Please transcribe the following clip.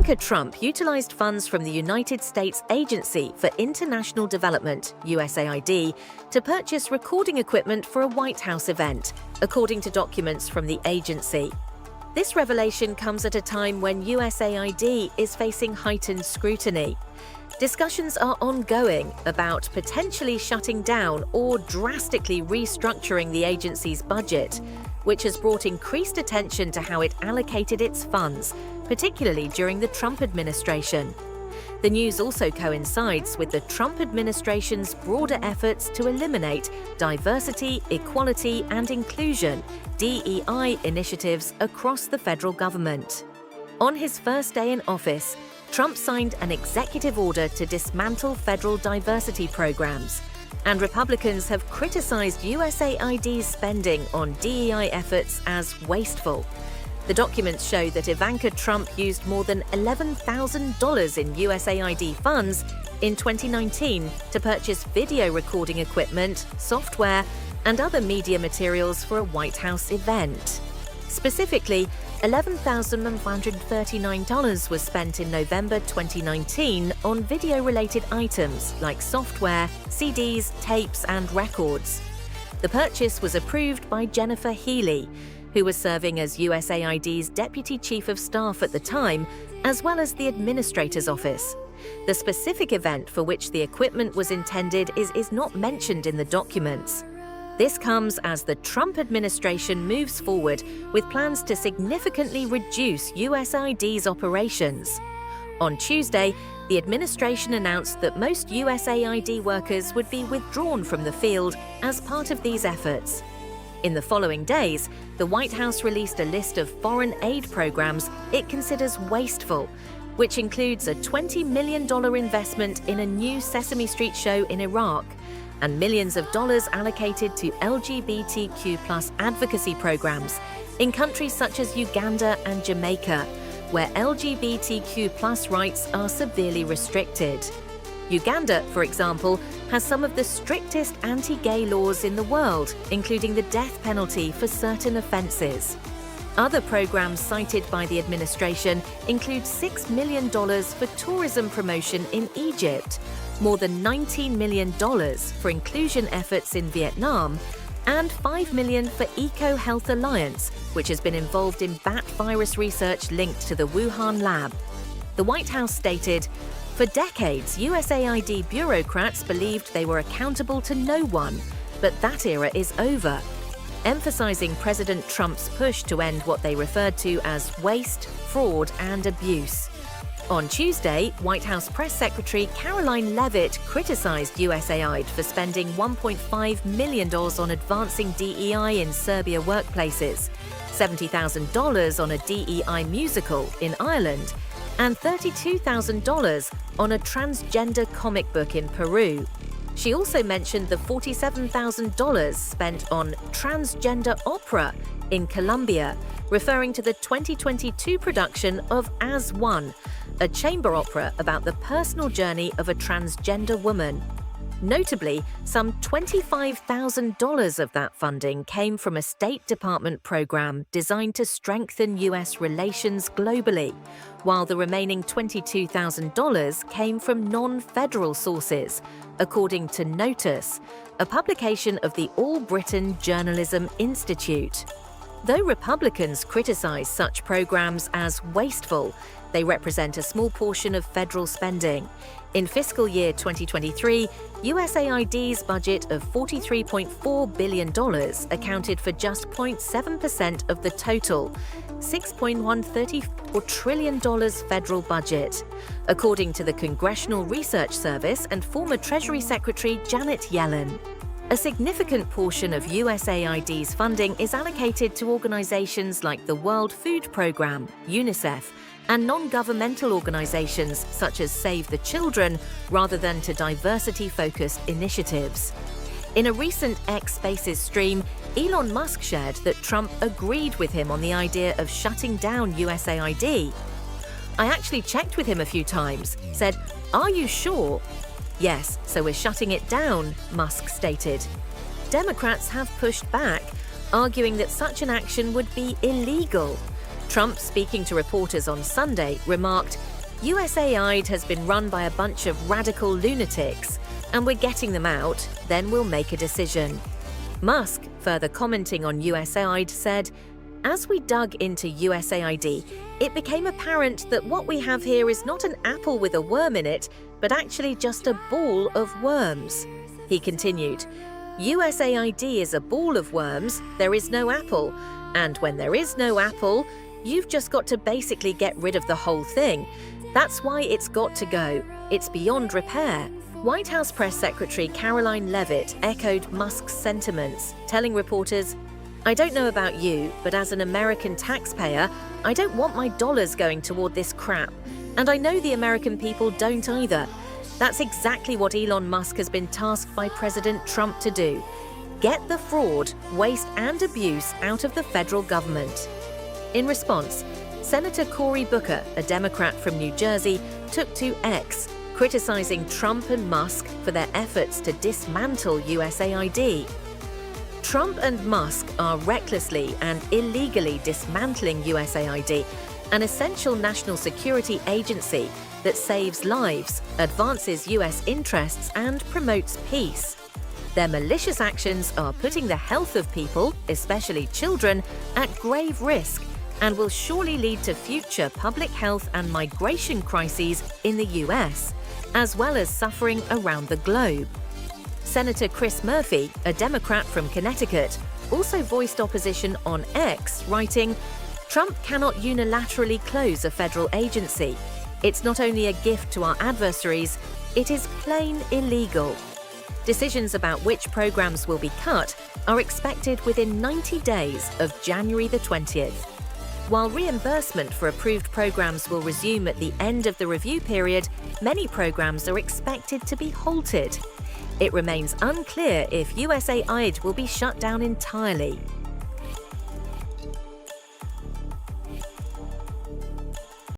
Ivanka Trump utilized funds from the United States Agency for International Development, USAID, to purchase recording equipment for a White House event, according to documents from the agency. This revelation comes at a time when USAID is facing heightened scrutiny. Discussions are ongoing about potentially shutting down or drastically restructuring the agency's budget, which has brought increased attention to how it allocated its funds, particularly during the Trump administration. The news also coincides with the Trump administration's broader efforts to eliminate diversity, equality, and inclusion (DEI) initiatives across the federal government. On his first day in office, Trump signed an executive order to dismantle federal diversity programs, and Republicans have criticized USAID's spending on DEI efforts as wasteful. The documents show that Ivanka Trump used more than $11,000 in USAID funds in 2019 to purchase video recording equipment, software, and other media materials for a White House event. Specifically, $11,139 was spent in November 2019 on video-related items like software, CDs, tapes, and records. The purchase was approved by Jennifer Healy, who was serving as USAID's Deputy Chief of Staff at the time, as well as the Administrator's Office. The specific event for which the equipment was intended is not mentioned in the documents. This comes as the Trump administration moves forward with plans to significantly reduce USAID's operations. On Tuesday, the administration announced that most USAID workers would be withdrawn from the field as part of these efforts. In the following days, the White House released a list of foreign aid programs it considers wasteful, which includes a $20 million investment in a new Sesame Street show in Iraq and millions of dollars allocated to LGBTQ+ advocacy programs in countries such as Uganda and Jamaica, where LGBTQ+ rights are severely restricted. Uganda, for example, has some of the strictest anti-gay laws in the world, including the death penalty for certain offences. Other programs cited by the administration include $6 million for tourism promotion in Egypt, more than $19 million for inclusion efforts in Vietnam, and $5 million for EcoHealth Alliance, which has been involved in bat virus research linked to the Wuhan lab. The White House stated, "For decades, USAID bureaucrats believed they were accountable to no one, but that era is over," emphasizing President Trump's push to end what they referred to as waste, fraud, and abuse. On Tuesday, White House Press Secretary Caroline Leavitt criticized USAID for spending $1.5 million on advancing DEI in Serbia workplaces, $70,000 on a DEI musical in Ireland, and $32,000 on a transgender comic book in Peru. She also mentioned the $47,000 spent on transgender opera in Colombia, referring to the 2022 production of As One, a chamber opera about the personal journey of a transgender woman. Notably, some $25,000 of that funding came from a State Department program designed to strengthen U.S. relations globally, while the remaining $22,000 came from non-federal sources, according to Notice, a publication of the All Britain Journalism Institute. Though Republicans criticize such programs as wasteful, they represent a small portion of federal spending. In fiscal year 2023, USAID's budget of $43.4 billion accounted for just 0.7% of the total, $6.134 trillion federal budget, according to the Congressional Research Service and former Treasury Secretary Janet Yellen. A significant portion of USAID's funding is allocated to organizations like the World Food Programme, UNICEF, and non-governmental organizations such as Save the Children, rather than to diversity-focused initiatives. In a recent X Spaces stream, Elon Musk shared that Trump agreed with him on the idea of shutting down USAID. "I actually checked with him a few times, said, 'Are you sure?' 'Yes, so we're shutting it down,' Musk stated. Democrats have pushed back, arguing that such an action would be illegal. Trump, speaking to reporters on Sunday, remarked, USAID has been run by a bunch of radical lunatics, and we're getting them out, then we'll make a decision. Musk, further commenting on USAID, said, "As we dug into USAID, it became apparent that what we have here is not an apple with a worm in it, but actually just a ball of worms." He continued, "USAID is a ball of worms, there is no apple, and when there is no apple, you've just got to basically get rid of the whole thing. That's why it's got to go. It's beyond repair." White House Press Secretary Caroline Leavitt echoed Musk's sentiments, telling reporters, "I don't know about you, but as an American taxpayer, I don't want my dollars going toward this crap. And I know the American people don't either. That's exactly what Elon Musk has been tasked by President Trump to do. Get the fraud, waste and abuse out of the federal government." In response, Senator Cory Booker, a Democrat from New Jersey, took to X, criticizing Trump and Musk for their efforts to dismantle USAID. Trump and Musk are recklessly and illegally dismantling USAID, an essential national security agency that saves lives, advances US interests, and promotes peace. Their malicious actions are putting the health of people, especially children, at grave risk and will surely lead to future public health and migration crises in the US, as well as suffering around the globe. Senator Chris Murphy, a Democrat from Connecticut, also voiced opposition on X, writing, "Trump cannot unilaterally close a federal agency. It's not only a gift to our adversaries, it is plain illegal." Decisions about which programs will be cut are expected within 90 days of January the 20th. While reimbursement for approved programs will resume at the end of the review period, many programs are expected to be halted. It remains unclear if USAID will be shut down entirely.